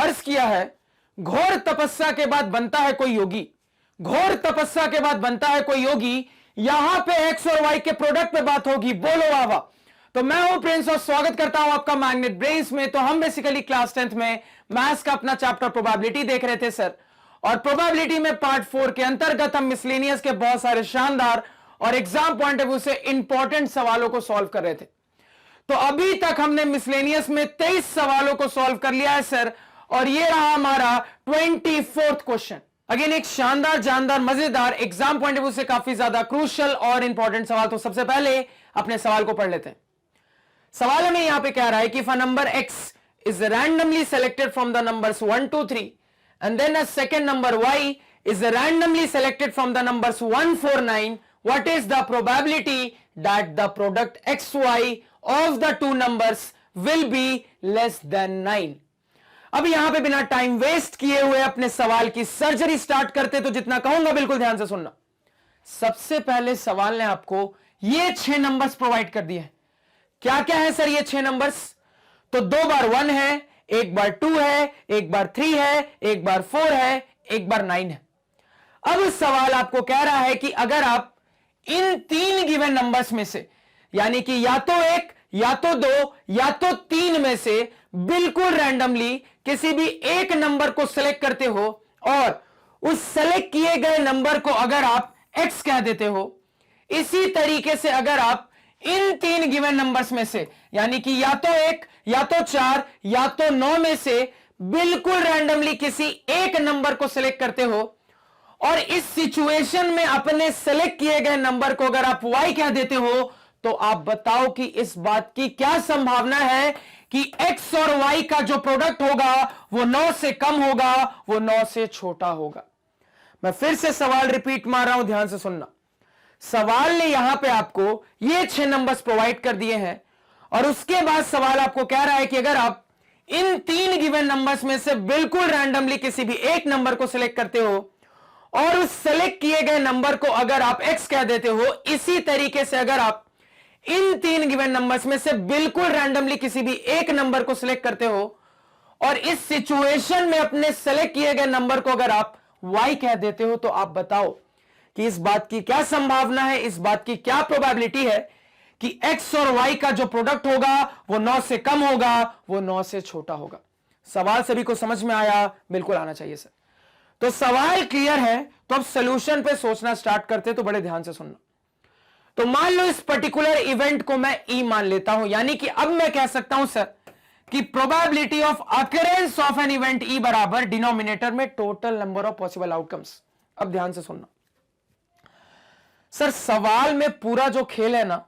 अर्ज किया है, घोर तपस्या के बाद बनता है कोई योगी, घोर तपस्या के बाद बनता है कोई योगी, यहां पे एक्स और वाई के प्रोडक्ट पे बात होगी, बोलो वाह वाह। तो मैं हूं प्रिंस और स्वागत करता हूं आपका मैग्नेट ब्रेन्स में। तो हम बेसिकली क्लास 10th में मैथ्स का अपना चैप्टर प्रोबेबिलिटी देख रहे थे सर, और प्रोबेबिलिटी में पार्ट 4 के अंतर्गत हम मिसलेनियस के बहुत सारे शानदार और एग्जाम पॉइंट ऑफ व्यू से इंपॉर्टेंट सवालों को सॉल्व कर रहे थे। तो अभी तक हमने मिसलेनियस में 23 सवालों को सॉल्व कर लिया है सर, और ये रहा हमारा 24th क्वेश्चन। अगेन एक शानदार, जानदार, मजेदार, एग्जाम पॉइंट ऑफ व्यू से काफी ज्यादा क्रूशियल और इंपॉर्टेंट सवाल। तो सबसे पहले अपने सवाल को पढ़ लेते हैं। सवाल हमें यहां पे कह रहा है कि if a number x is randomly selected from the numbers 1 2 3 and then a second number y is randomly selected from the numbers 1 4 9, what is the probability that the product xy of the two numbers will be less than 9? अब यहां पे बिना time waste किए हुए अपने सवाल की surgery start करते, तो जितना कहूंगा बिल्कुल ध्यान से सुनना। सबसे पहले सवाल ने आपको ये 6 नंबर्स प्रोवाइड कर दिए हैं। क्या क्या है सर ये 6 नंबर्स? तो 2 बार 1 है, एक बार 2 है, एक बार 3 है, एक बार 4 है, एक बार 9 है। अब सवाल आपको कह रहा है कि अगर आप इन 3 गिवन नंबर्स में से, यानी कि या तो 1 या तो 2 या तो 3 में से बिल्कुल रैंडमली किसी भी एक नंबर को सिलेक्ट करते हो, और उस सेलेक्ट किए गए नंबर को अगर आप x कह देते हो, इसी तरीके से अगर आप इन 3 गिवन नंबर्स में से, यानी कि या तो 1 या तो 4 या तो 9 में से बिल्कुल रैंडमली किसी एक नंबर को सिलेक्ट करते हो, और इस सिचुएशन में अपने सेलेक्ट किए गए नंबर को अगर आप y कह देते हो, तो आप बताओ कि इस बात की क्या संभावना है कि x और y का जो प्रोडक्ट होगा वो 9 से कम होगा, वो 9 से छोटा होगा। मैं फिर से सवाल रिपीट मार रहा हूं, ध्यान से सुनना। सवाल ने यहां पे आपको ये 6 नंबर्स प्रोवाइड कर दिए हैं, और उसके बाद सवाल आपको कह रहा है कि अगर आप इन 3 गिवन नंबर्स में से बिल्कुल रैंडमली किसी भी एक नंबर को सिलेक्ट करते हो, और उस सेलेक्ट किए गए नंबर को अगर आप x कह देते हो, इसी तरीके से अगर आप इन 3 गिवन नंबर्स में से बिल्कुल रैंडमली किसी भी एक नंबर को सिलेक्ट करते हो, और इस सिचुएशन में अपने सेलेक्ट किए गए नंबर को अगर आप y कह देते हो, तो आप बताओ कि इस बात की क्या संभावना है, इस बात की क्या प्रोबेबिलिटी है कि x और y का जो प्रोडक्ट होगा वो 9 से कम होगा, वो 9 से छोटा होगा। सवाल सभी को समझ में आया? बिल्कुल आना चाहिए सर। तो सवाल क्लियर है, तो अब सॉल्यूशन पे सोचना स्टार्ट करते, तो बड़े ध्यान से सुनना। तो मान लो इस पर्टिकुलर इवेंट को मैं E मान लेता हूं, यानी कि अब मैं कह सकता हूं सर कि probability of occurrence of an event E बराबर डिनोमिनेटर में total number of possible outcomes. अब ध्यान से सुनना सर, सवाल में पूरा जो खेल है ना,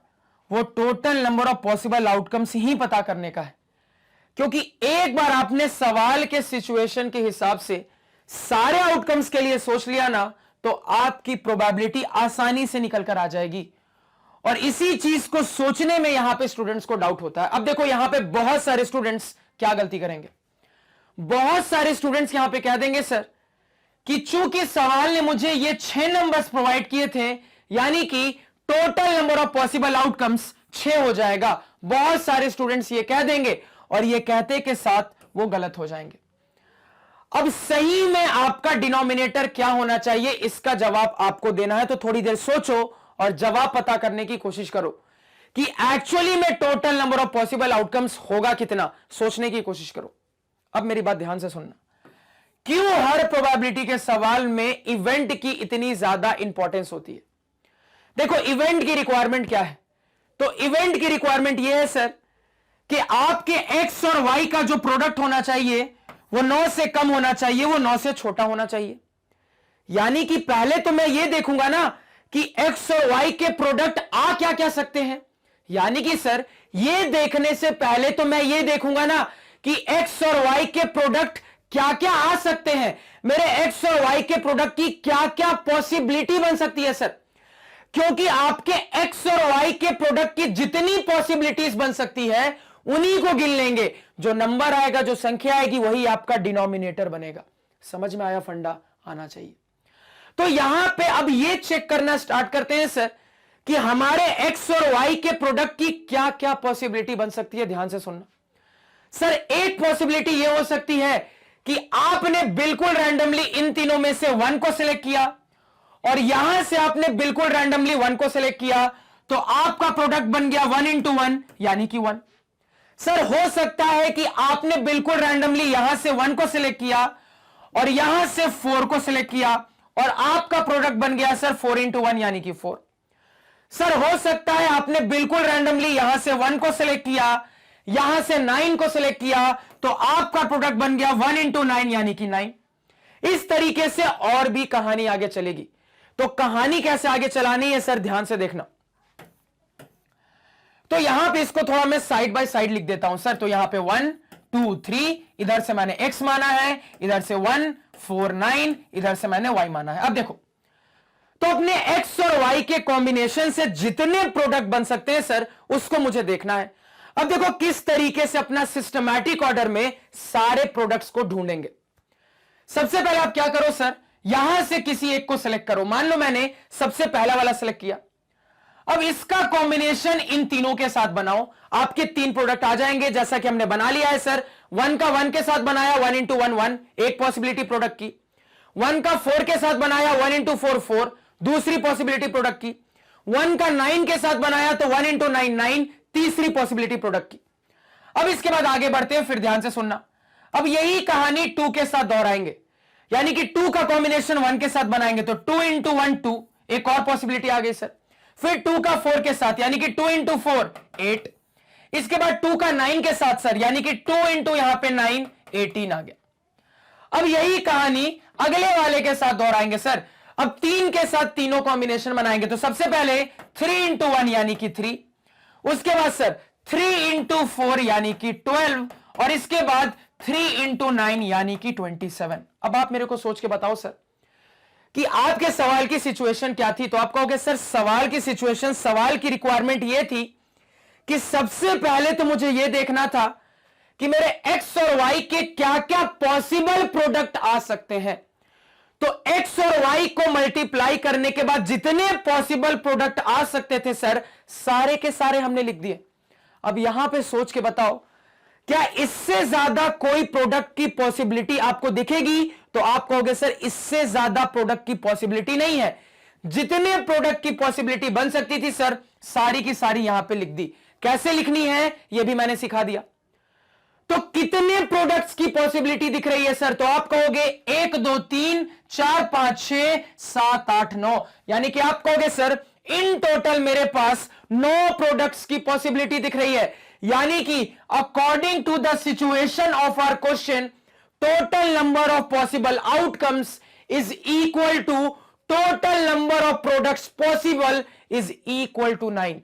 वो total number of possible outcomes ही पता करने का है, क्योंकि एक बार आपने सवाल के सिचुएशन के हिसाब से सारे आउटकम्स के लिए सोच लिया ना, तो आपकी प्रोबेबिलिटी आसानी से निकल कर आ जाएगी। और इसी चीज को सोचने में यहां पे स्टूडेंट्स को डाउट होता है। अब देखो यहां पे बहुत सारे स्टूडेंट्स क्या गलती करेंगे, बहुत सारे स्टूडेंट्स यहां पे कह देंगे सर कि चूंकि सवाल ने मुझे ये 6 नंबर्स प्रोवाइड किए थे, यानी कि total number of possible outcomes 6 हो जाएगा। बहुत सारे स्टूडेंट्स ये कह देंगे, और ये कहते के साथ वो गलत हो जाएंगे। अब सही में आपका डिनोमिनेटर क्या होना चाहिए, इसका जवाब आपको देना है। तो थोड़ी देर सोचो और जवाब पता करने की कोशिश करो कि एक्चुअली में total number of possible outcomes होगा कितना, सोचने की कोशिश करो। अब मेरी बात ध्यान से सुनना, क्यों हर प्रोबेबिलिटी के सवाल में इवेंट की इतनी ज्यादा इंपॉर्टेंस होती है। देखो इवेंट की रिक्वायरमेंट क्या है, तो इवेंट की रिक्वायरमेंट यह है सर कि आपके x और y का जो प्रोडक्ट होना चाहिए वो 9 से कम होना चाहिए, वो 9 से छोटा होना चाहिए। यानी कि पहले तो मैं ये देखूंगा ना कि x और y के प्रोडक्ट आ क्या क्या सकते हैं, यानी कि सर ये देखने से पहले तो मैं ये देखूंगा ना कि x और y के प्रोडक्ट क्या क्या आ सकते हैं, मेरे x और y के प्रोडक्ट की क्या क्या पॉसिबिलिटी बन सकती है सर। क्योंकि आपके x और y के प्रोडक्ट की जितनी पॉसिबिलिटीज बन सकती है उन्हीं को गिन लेंगे, जो नंबर आएगा, जो संख्या आएगी, वही आपका डिनोमिनेटर बनेगा। समझ में आया? फंडा आना चाहिए। तो यहां पे अब ये चेक करना स्टार्ट करते हैं सर कि हमारे x और y के प्रोडक्ट की क्या क्या पॉसिबिलिटी बन सकती है। ध्यान से सुनना सर, एक पॉसिबिलिटी यह हो सकती है कि आपने बिल्कुल रैंडमली इन तीनों में से वन को सिलेक्ट किया और यहां से आपने बिल्कुल रैंडमली वन को सिलेक्ट किया, तो आपका प्रोडक्ट बन गया 1 into 1 यानी कि 1। सर हो सकता है कि आपने बिल्कुल रैंडमली यहां से 1 को सिलेक्ट किया और यहां से 4 को सिलेक्ट किया और आपका प्रोडक्ट बन गया सर 4 into 1 यानी कि 4। सर हो सकता है आपने बिल्कुल रैंडमली यहां से 1 को सिलेक्ट किया, यहां से 9 को सिलेक्ट किया, तो आपका प्रोडक्ट बन गया 1 into 9 यानी कि 9। इस तरीके से और भी कहानी आगे चलेगी। तो कहानी कैसे आगे चलानी है सर, ध्यान से देखना। तो यहां पे इसको थोड़ा मैं साइड बाय साइड लिख देता हूं सर। तो यहां पे 1 2 3, इधर से मैंने x माना है, इधर से 1 4 9, इधर से मैंने y माना है। अब देखो, तो अपने x और y के कॉम्बिनेशन से जितने प्रोडक्ट बन सकते हैं सर, उसको मुझे देखना है। अब देखो किस तरीके से अपना सिस्टमैटिक ऑर्डर में सारे प्रोडक्ट्स को ढूंढेंगे। सबसे पहले आप क्या करो सर, यहां से किसी एक को सिलेक्ट करो। मान लो मैंने सबसे पहला वाला सिलेक्ट किया। अब इसका कॉम्बिनेशन इन तीनों के साथ बनाओ, आपके 3 प्रोडक्ट आ जाएंगे, जैसा कि हमने बना लिया है सर। 1 का 1 के साथ बनाया, 1 into 1 1, एक पॉसिबिलिटी प्रोडक्ट की। 1 का 4 के साथ बनाया, 1 into 4 4, दूसरी पॉसिबिलिटी प्रोडक्ट की। 1 का 9 के साथ बनाया तो 1 into 9 9, तीसरी पॉसिबिलिटी प्रोडक्ट की। अब इसके बाद आगे बढ़ते हैं, फिर ध्यान से सुनना। अब यही कहानी 2 के साथ दोहराएंगे, यानी कि 2 का कॉम्बिनेशन 1 के साथ बनाएंगे तो 2 into 1 2, एक और पॉसिबिलिटी आ गई सर। फिर 2 का 4 के साथ, यानी कि 2 into 4 8। इसके बाद 2 का 9 के साथ सर, यानी कि 2 into यहां पे 9 18 आ गया। अब यही कहानी अगले वाले के साथ दोहराएंगे सर। अब 3 के साथ तीनों कॉम्बिनेशन बनाएंगे तो सबसे पहले 3 into 1 यानी कि 3, उसके बाद सर 3 into 4 यानी कि 12, और इसके बाद 3 into 9 यानी कि 27। अब आप मेरे को सोच के बताओ सर कि आपके सवाल की सिचुएशन क्या थी। तो आप कहोगे सर सवाल की सिचुएशन, सवाल की रिक्वायरमेंट यह थी कि सबसे पहले तो मुझे यह देखना था कि मेरे x और y के क्या क्या पॉसिबल प्रोडक्ट आ सकते हैं। तो x और y को मल्टीप्लाई करने के बाद जितने पॉसिबल प्रोडक्ट आ सकते थे सर, सारे के सारे हमने लिख दिए। अब यहां पे सोच के बताओ, क्या इससे ज्यादा कोई प्रोडक्ट की पॉसिबिलिटी आपको दिखेगी? तो आप कहोगे सर इससे ज्यादा प्रोडक्ट की पॉसिबिलिटी नहीं है। जितने प्रोडक्ट की पॉसिबिलिटी बन सकती थी सर, सारी की सारी यहां पे लिख दी। कैसे लिखनी है यह भी मैंने सिखा दिया। तो कितने प्रोडक्ट्स की पॉसिबिलिटी दिख रही है सर? तो आप कहोगे 1 2 3 4 5 6 7 8 9, यानी कि आप कहोगे सर इन टोटल मेरे पास 9 प्रोडक्ट्स की पॉसिबिलिटी दिख रही है। यानी कि according to the situation of our question, total number of possible outcomes is equal to total number of products possible is equal to 9।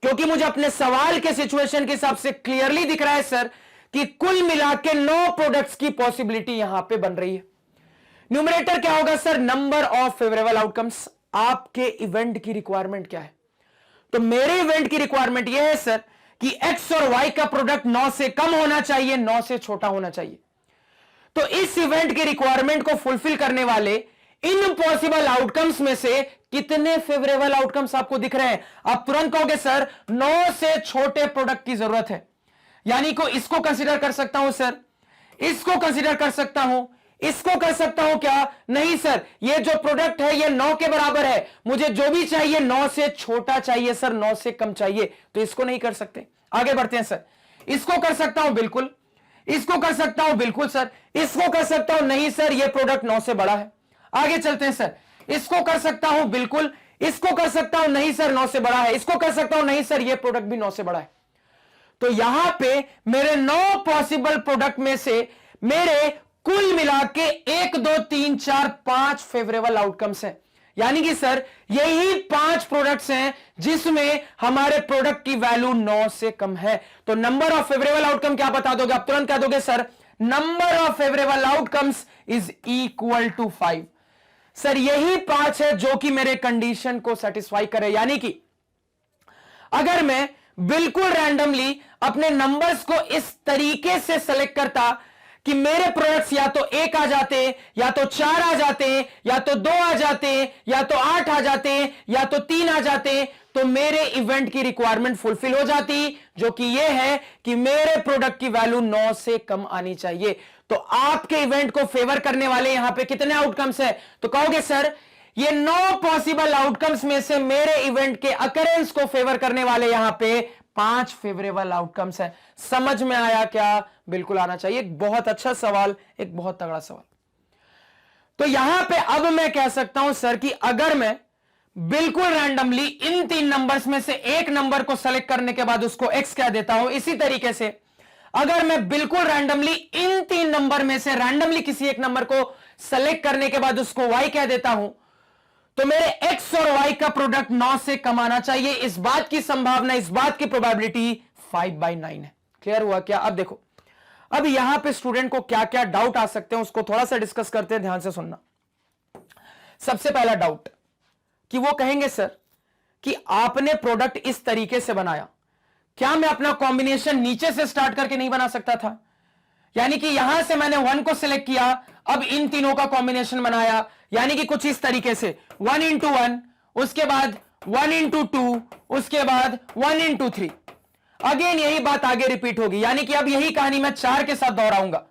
क्योंकि मुझे अपने सवाल के सिचुएशन के हिसाब से क्लियरली दिख रहा है सर कि कुल मिला के 9 प्रोडक्ट्स की पॉसिबिलिटी यहां पे बन रही है। न्यूमरेटर क्या होगा sir? Number of favourable outcomes. आपके इवेंट की रिक्वायरमेंट क्या है? तो मेरे इवेंट की रिक्वायरमेंट यह है सर कि x और y का प्रोडक्ट 9 से कम होना चाहिए, 9 से छोटा होना चाहिए। तो इस इवेंट की रिक्वायरमेंट को फुलफिल करने वाले इन पॉसिबल आउटकम्स में से कितने फेवरेबल आउटकम्स आपको दिख रहे हैं? आप तुरंत कहोगे सर 9 से छोटे प्रोडक्ट की जरूरत है। यानी को इसको कंसीडर कर सकता हूं सर, इसको कंसीडर कर सकता हूं, इसको कर सकता हूं क्या? नहीं सर, ये जो प्रोडक्ट है ये 9 के बराबर है, मुझे जो भी चाहिए 9 से छोटा चाहिए सर, 9 से कम चाहिए, तो इसको नहीं कर सकते। आगे बढ़ते हैं सर। इसको कर सकता हूं बिल्कुल, इसको कर सकता हूं बिल्कुल सर, इसको कर सकता हूं नहीं सर, ये प्रोडक्ट 9 से बड़ा है। आगे चलते हैं सर। इसको कर सकता हूं बिल्कुल, इसको कर सकता हूं नहीं सर, 9 से बड़ा है। इसको कर सकता हूं नहीं सर, ये प्रोडक्ट भी 9 से बड़ा है। तो यहां पे मेरे 9 पॉसिबल प्रोडक्ट में से मेरे कुल मिला के 1 2 3 4 5 फेवरेबल आउटकम्स हैं। यानी कि सर यही 5 प्रोडक्ट्स हैं जिसमें हमारे प्रोडक्ट की वैल्यू 9 से कम है। तो नंबर ऑफ फेवरेबल आउटकम क्या बता दोगे? आप तुरंत कह दोगे sir number of favourable outcomes is equal to 5। Sir यही 5 है जो कि मेरे कंडीशन को सेटिस्फाई करे। यानी कि अगर मैं बिल्कुल रैंडमली अपने नंबर्स को इस तरीके से सेलेक्ट करता कि मेरे प्रोडक्ट्स या तो 1 आ जाते, या तो 4 आ जाते, या तो 2 आ जाते, या तो 8 आ जाते, या तो 3 आ जाते, तो मेरे इवेंट की रिक्वायरमेंट फुलफिल हो जाती, जो कि ये है कि मेरे प्रोडक्ट की वैल्यू 9 से कम आनी चाहिए। तो आपके इवेंट को फेवर करने वाले यहां पे कितने आउटकम्स है? तो कहोगे सर ये 9 पॉसिबल आउटकम्स में से मेरे इवेंट के अकरेंस को फेवर करने वाले यहां पे 5 फेवरेबल आउटकम्स है। समझ में आया क्या? बिल्कुल आना चाहिए। एक बहुत अच्छा सवाल, एक बहुत तगड़ा सवाल। तो यहां पे अब मैं कह सकता हूं सर कि अगर मैं बिल्कुल रैंडमली इन 3 नंबर्स में से एक नंबर को सेलेक्ट करने के बाद उसको एक्स कह देता हूं, इसी तरीके से अगर मैं बिल्कुल रैंडमली इन 3 नंबर में से रैंडमली किसी एक नंबर को सेलेक्ट करने के बाद उसको वाई कह देता हूं, तो मेरे एक्स और वाई का प्रोडक्ट 9 से कम आना चाहिए। इस बात की संभावना, इस बात की प्रोबेबिलिटी 5/9 है। क्लियर हुआ क्या? अब देखो, अब यहां पे स्टूडेंट को क्या क्या डाउट आ सकते हैं उसको थोड़ा सा डिस्कस करते हैं, ध्यान से सुनना। सबसे पहला डाउट कि वो कहेंगे सर कि आपने प्रोडक्ट इस तरीके से बनाया, क्या मैं अपना कॉम्बिनेशन नीचे से स्टार्ट करके नहीं बना सकता था? यानी कि यहां से मैंने 1 को सिलेक्ट किया, अब इन तीनों का कॉम्बिनेशन बनाया, यानी कि कुछ इस तरीके से 1 into 1, उसके बाद 1 into 2, उसके बाद 1 into 3। अगेन यही बात आगे रिपीट होगी, यानी कि अब यही कहानी मैं 4 के साथ दोहराऊंगा।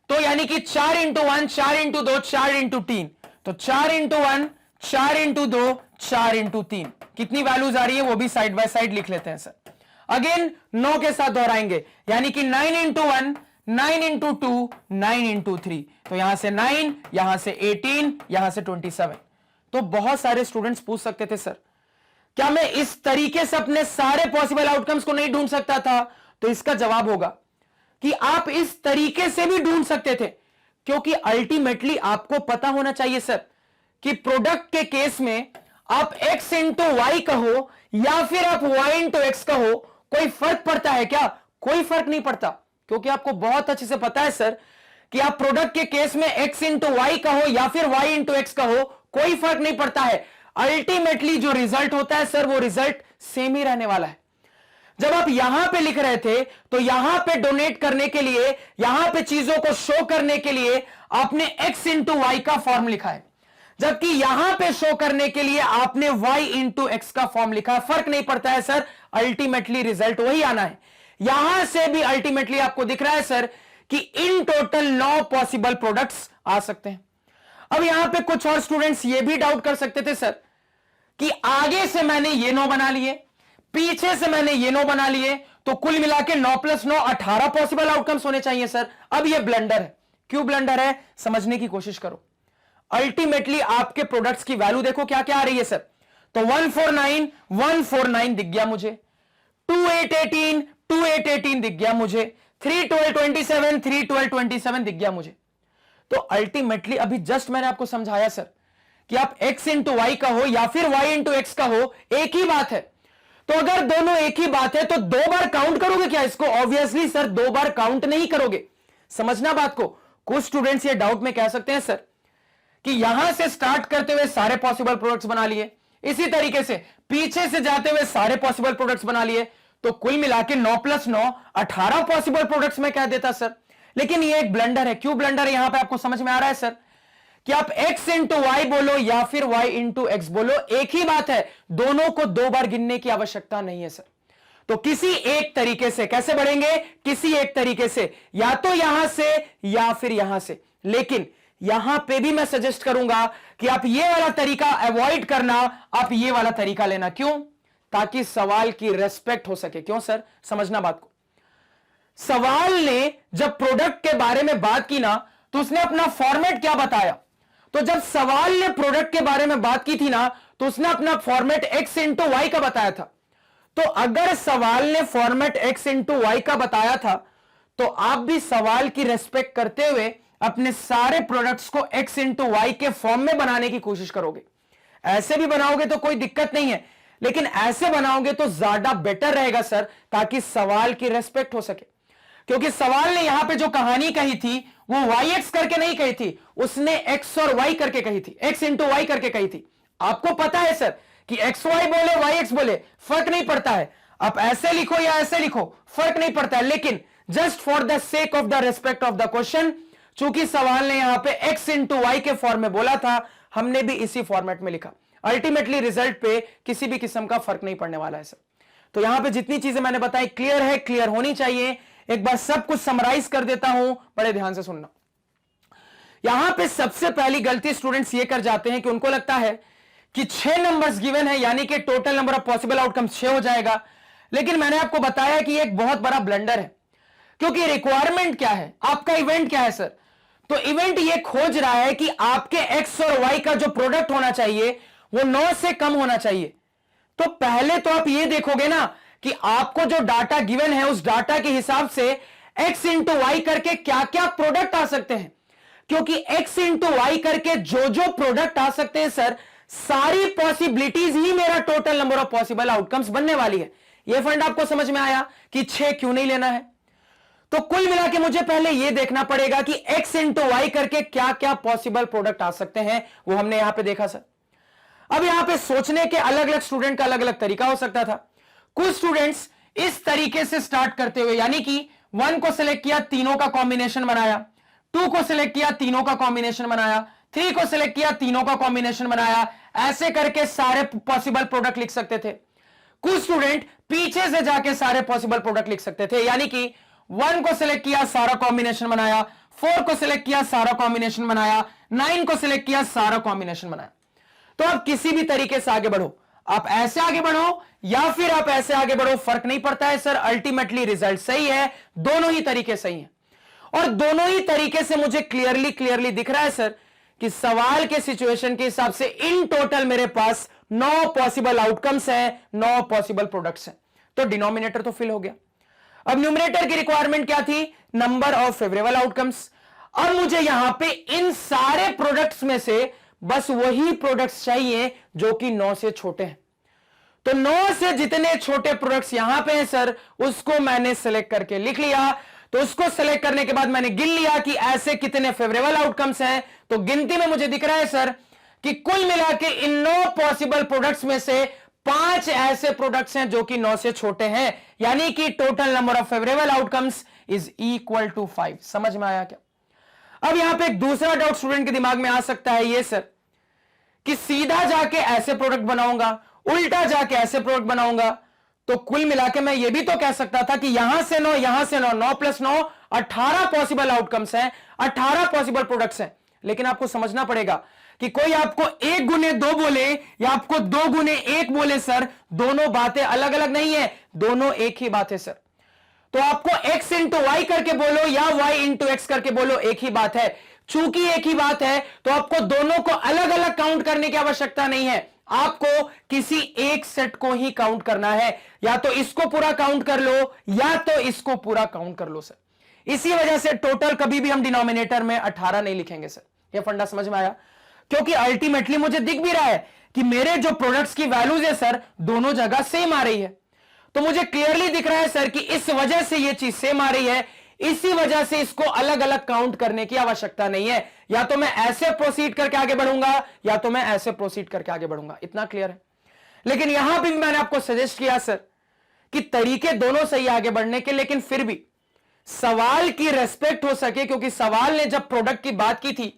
तो यानी कि 4 into 1, 4 into 2, 4 into 3। तो 4 into 1, 4 into 2, 4 into 3। कितनी वैल्यूज आ रही है वो भी साइड बाय साइड लिख लेते हैं सर। अगेन 9 के साथ दोहराएंगे, यानी कि 9 into 1, 9 into 2, 9 into 3। तो यहां से 9, यहां से 18, यहां से 27। तो बहुत सारे स्टूडेंट्स पूछ सकते थे सर क्या मैं इस तरीके से अपने सारे पॉसिबल आउटकम्स को नहीं ढूंढ सकता था? तो इसका जवाब होगा कि आप इस तरीके से भी ढूंढ सकते थे, क्योंकि अल्टीमेटली आपको पता होना चाहिए सर कि प्रोडक्ट के केस में आप x इंटू वाई कहो या फिर आप y इंटू एक्स कहो, कोई फर्क पड़ता है क्या? कोई फर्क नहीं पड़ता, क्योंकि आपको बहुत अच्छे से पता है सर कि आप प्रोडक्ट के केस में x इंटू वाई कहो या फिर y इंटू एक्स कहो, कोई फर्क नहीं पड़ता है। अल्टीमेटली जो रिजल्ट होता है सर वो रिजल्ट सेम ही रहने वाला है। जब आप यहां पे लिख रहे थे तो यहां पे डोनेट करने के लिए, यहां पे चीजों को शो करने के लिए आपने x इंटू वाई का फॉर्म लिखा है, जबकि यहां पे शो करने के लिए आपने y इंटू एक्स का फॉर्म लिखा है। फर्क नहीं पड़ता है सर, अल्टीमेटली रिजल्ट वही आना है। यहां से भी अल्टीमेटली आपको दिख रहा है सर कि इन टोटल 9 पॉसिबल प्रोडक्ट्स आ सकते हैं। अब यहां पे कुछ और स्टूडेंट्स ये भी डाउट कर सकते थे सर कि आगे से मैंने ये 9 बना लिए, पीछे से मैंने ये 9 बना लिए, तो कुल मिला के 9 + 9 18 पॉसिबल आउटकम्स होने चाहिए सर। अब ये ब्लंडर है। क्यों ब्लंडर है? समझने की कोशिश करो। अल्टीमेटली आपके प्रोडक्ट्स की वैल्यू देखो क्या क्या आ रही है सर। तो 149 149 दिख गया मुझे, 2818 2818 दिख गया मुझे, 312 27 312 27 दिख गया मुझे। तो अल्टीमेटली अभी जस्ट मैंने आपको समझाया सर कि आप x इंटू वाई का हो या फिर y इंटू एक्स का हो, एक ही बात है। तो अगर दोनों एक ही बात है तो 2 बार काउंट करोगे क्या इसको? ऑब्वियसली सर 2 बार काउंट नहीं करोगे। समझना बात को। कुछ स्टूडेंट्स ये डाउट में कह सकते हैं सर कि यहां से स्टार्ट करते हुए सारे पॉसिबल प्रोडक्ट्स बना लिए, इसी तरीके से पीछे से जाते हुए सारे पॉसिबल प्रोडक्ट्स बना लिए, तो कुल मिला के 9 + 9 18 पॉसिबल प्रोडक्ट्स में कह देता सर। लेकिन ये एक ब्लंडर है। क्यों ब्लंडर है? यहां पे आपको समझ में आ रहा है सर कि आप x इंटू वाई बोलो या फिर y इंटू एक्स बोलो, एक ही बात है। दोनों को 2 बार गिनने की आवश्यकता नहीं है सर। तो किसी एक तरीके से कैसे बढ़ेंगे? किसी एक तरीके से, या तो यहां से या फिर यहां से। लेकिन यहां पे भी मैं सजेस्ट करूंगा कि आप ये वाला तरीका अवॉइड करना, आप ये वाला तरीका लेना। क्यों? ताकि सवाल की रेस्पेक्ट हो सके। क्यों सर? समझना बात को। सवाल ने जब प्रोडक्ट के बारे में बात की ना, तो उसने अपना फॉर्मेट क्या बताया? तो जब सवाल ने प्रोडक्ट के बारे में बात की थी ना, तो उसने अपना फॉर्मेट x इंटू वाई का बताया था। तो अगर सवाल ने फॉर्मेट x इंटू वाई का बताया था, तो आप भी सवाल की रेस्पेक्ट करते हुए अपने सारे प्रोडक्ट्स को x इंटू वाई के फॉर्म में बनाने की कोशिश करोगे। ऐसे भी बनाओगे तो कोई दिक्कत नहीं है, लेकिन ऐसे बनाओगे तो ज्यादा बेटर रहेगा सर, ताकि सवाल की रेस्पेक्ट हो सके। क्योंकि सवाल ने यहां पे जो कहानी कही थी वो yx करके नहीं कही थी, उसने x और y करके कही थी, x इंटू वाई करके कही थी। आपको पता है सर कि xy बोले yx बोले फर्क नहीं पड़ता है, आप ऐसे लिखो या ऐसे लिखो फर्क नहीं पड़ता है। लेकिन just for the sake of the respect of the question, चूंकि सवाल ने यहां पे x इंटू वाई के फॉर्म में बोला था, हमने भी इसी फॉर्मेट में लिखा। अल्टीमेटली रिजल्ट पे किसी भी किस्म का फर्क नहीं पड़ने वाला है सर। तो यहां पे जितनी चीजें मैंने बताई क्लियर है, क्लियर होनी चाहिए। एक बार सब कुछ समराइज कर देता हूं, बड़े ध्यान से सुनना। यहां पे सबसे पहली गलती स्टूडेंट्स ये कर जाते हैं कि उनको लगता है कि 6 नंबर्स गिवन है, यानी कि total number of possible outcomes 6 हो जाएगा। लेकिन मैंने आपको बताया कि एक बहुत बड़ा ब्लंडर है, क्योंकि रिक्वायरमेंट क्या है, आपका इवेंट क्या है सर? तो इवेंट ये खोज रहा है कि आपके एक्स और वाई का जो प्रोडक्ट होना चाहिए वो 9 से कम होना चाहिए। तो पहले तो आप ये देखोगे ना कि आपको जो डाटा गिवन है उस डाटा के हिसाब से एक्स इंटू वाई करके क्या क्या प्रोडक्ट आ सकते हैं, क्योंकि एक्स इंटू वाई करके जो जो प्रोडक्ट आ सकते हैं सर, सारी पॉसिबिलिटीज ही मेरा total number of possible outcomes बनने वाली है। यह फंड आपको समझ में आया कि 6 क्यों नहीं लेना है? तो कुल मिला के मुझे पहले यह देखना पड़ेगा कि x इंटू वाई करके क्या क्या पॉसिबल प्रोडक्ट आ सकते हैं, वो हमने यहां पे देखा सर। अब यहां पे सोचने के अलग अलग स्टूडेंट का अलग अलग तरीका हो सकता था। कुछ स्टूडेंट्स इस तरीके से स्टार्ट करते हुए, यानी कि 1 को सिलेक्ट किया, तीनों का कॉम्बिनेशन बनाया, 2 को सिलेक्ट किया, तीनों का कॉम्बिनेशन बनाया, 3 को सिलेक्ट किया, तीनों का कॉम्बिनेशन बनाया, ऐसे करके सारे पॉसिबल प्रोडक्ट लिख सकते थे। कुछ स्टूडेंट पीछे से जाके सारे पॉसिबल प्रोडक्ट लिख सकते थे, यानी कि 1 को सिलेक्ट किया, सारा कॉम्बिनेशन बनाया, 4 को सिलेक्ट किया, सारा कॉम्बिनेशन बनाया, 9 को सिलेक्ट किया, सारा कॉम्बिनेशन बनाया। तो आप किसी भी तरीके से आगे बढ़ो, आप ऐसे आगे बढ़ो या फिर आप ऐसे आगे बढ़ो, फर्क नहीं पड़ता है सर, अल्टीमेटली रिजल्ट सही है। दोनों ही तरीके सही हैं और दोनों ही तरीके से मुझे क्लियरली दिख रहा है सर कि सवाल के सिचुएशन के हिसाब से इन टोटल मेरे पास 9 पॉसिबल आउटकम्स हैं, 9 पॉसिबल प्रोडक्ट्स हैं। तो डिनोमिनेटर तो फिल हो गया। अब न्यूमरेटर की रिक्वायरमेंट क्या थी? Number of favourable outcomes. अब मुझे यहां पे इन सारे प्रोडक्ट्स में से बस वही प्रोडक्ट्स चाहिए जो कि 9 से छोटे हैं। तो 9 से जितने छोटे प्रोडक्ट्स यहां पे हैं सर, उसको मैंने सेलेक्ट करके लिख लिया। तो उसको सेलेक्ट करने के बाद मैंने गिन लिया कि ऐसे कितने फेवरेबल आउटकम्स हैं। तो गिनती में मुझे दिख रहा है सर कि कुल मिला के इन 9 पॉसिबल प्रोडक्ट्स में से 5 ऐसे प्रोडक्ट्स हैं जो कि 9 से छोटे हैं, यानी कि total number of favourable outcomes is equal to 5। समझ में आया क्या? अब यहां पे एक दूसरा डाउट स्टूडेंट के दिमाग में आ सकता है, ये सर कि सीधा जाके ऐसे प्रोडक्ट बनाऊंगा, उल्टा जाके ऐसे प्रोडक्ट बनाऊंगा। तो कुल मिला के मैं ये भी तो कह सकता था कि यहां से 9, यहां से 9, 9 + 9 18 पॉसिबल आउटकम्स हैं, 18 पॉसिबल प्रोडक्ट्स हैं। लेकिन आपको समझना पड़ेगा कि कोई आपको 1 गुने 2 बोले या आपको 2 गुने 1 बोले सर, दोनों बातें अलग अलग नहीं है, दोनों एक ही बात है सर। तो आपको x इंटू वाई करके बोलो या y इंटू एक्स करके बोलो, एक ही बात है। चूंकि एक ही बात है तो आपको दोनों को अलग अलग काउंट करने की आवश्यकता नहीं है, आपको किसी एक सेट को ही काउंट करना है। या तो इसको पूरा काउंट कर लो या तो इसको पूरा काउंट कर लो सर। इसी वजह से टोटल कभी भी हम डिनोमिनेटर में 18 नहीं लिखेंगे सर। यह फंडा समझ में आया? क्योंकि अल्टीमेटली मुझे दिख भी रहा है कि मेरे जो प्रोडक्ट्स की वैल्यूज है सर, दोनों जगह सेम आ रही है। तो मुझे क्लियरली दिख रहा है सर कि इस वजह से यह चीज सेम आ रही है, इसी वजह से इसको अलग अलग काउंट करने की आवश्यकता नहीं है। या तो मैं ऐसे प्रोसीड करके आगे बढ़ूंगा या तो मैं ऐसे प्रोसीड करके आगे बढ़ूंगा। इतना क्लियर है? लेकिन यहां भी मैंने आपको सजेस्ट किया सर कि तरीके दोनों सही आगे बढ़ने के, लेकिन फिर भी सवाल की रेस्पेक्ट हो सके, क्योंकि सवाल ने जब प्रोडक्ट की बात की थी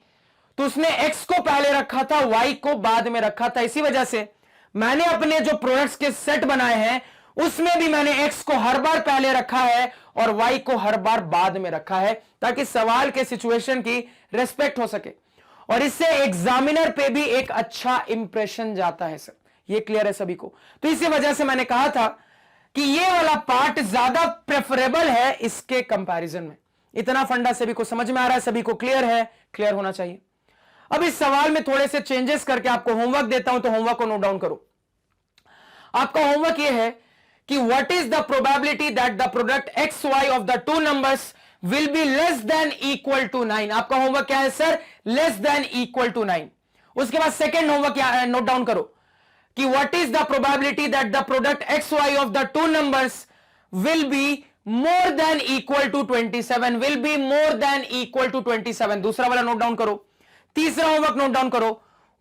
तो उसने एक्स को पहले रखा था, वाई को बाद में रखा था। इसी वजह से मैंने अपने जो प्रोडक्ट्स के सेट बनाए हैं उसमें भी मैंने एक्स को हर बार पहले रखा है और वाई को हर बार बाद में रखा है, ताकि सवाल के सिचुएशन की रेस्पेक्ट हो सके और इससे एग्जामिनर पे भी एक अच्छा इंप्रेशन जाता है सर। ये क्लियर है सभी को? तो इसी वजह से मैंने कहा था कि ये वाला पार्ट ज्यादा प्रेफरेबल है इसके कंपैरिजन में। इतना फंडा सभी को समझ में आ रहा है? सभी को क्लियर है? क्लियर होना चाहिए। अब इस सवाल में थोड़े से चेंजेस करके आपको होमवर्क देता हूं, तो होमवर्क को नोट डाउन करो। आपका होमवर्क यह है कि what is the probability that the product xy of the two numbers will be less than equal to 9। आपका होमवर्क क्या है sir? less than equal to 9। उसके बाद सेकेंड होमवर्क क्या है, नोट डाउन करो कि what is the probability that the product xy of the two numbers will be more than equal to 27, will be more than equal to 27। दूसरा वाला note down करो। तीसरा होमवर्क नोट डाउन करो,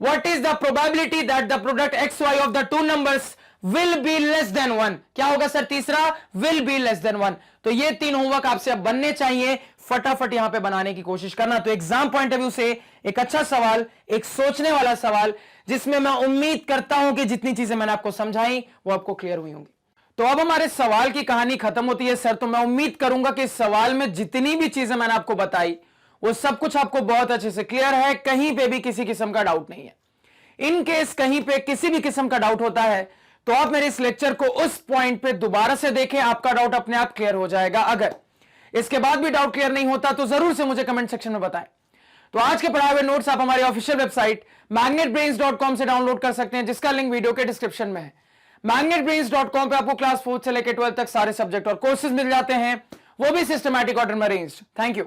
what is the probability that the product xy of the two numbers will be less than 1। क्या होगा sir तीसरा? Will be less than 1। तो ये 3 होमवर्क आपसे अब बनने चाहिए, फटाफट यहां पे बनाने की कोशिश करना। तो एग्जाम पॉइंट ऑफ व्यू से एक अच्छा सवाल, एक सोचने वाला सवाल, जिसमें मैं उम्मीद करता हूं कि जितनी चीजें मैंने आपको समझाई वो आपको क्लियर हुई होंगी। तो अब हमारे सवाल की कहानी खत्म होती है सर। तो मैं उम्मीद करूंगा कि इस सवाल में जितनी भी चीजें मैंने आपको बताई वो सब कुछ आपको बहुत अच्छे से क्लियर है, कहीं पे भी किसी किस्म का डाउट नहीं है। इन केस कहीं पे किसी भी किस्म का डाउट होता है तो आप मेरे इस लेक्चर को उस पॉइंट पे दोबारा से देखें, आपका डाउट अपने आप क्लियर हो जाएगा। अगर इसके बाद भी डाउट क्लियर नहीं होता तो जरूर से मुझे कमेंट सेक्शन में बताएं। तो आज के पढ़ाए हुए नोट्स आप हमारी ऑफिशियल वेबसाइट magnetbrains.com से डाउनलोड कर सकते हैं, जिसका लिंक वीडियो के डिस्क्रिप्शन में है। magnetbrains.com पे आपको क्लास 4 से लेकर 12 तक सारे सब्जेक्ट और कोर्सेज मिल जाते हैं, वो भी सिस्टमैटिक ऑर्डर में अरेंज्ड। Thank you.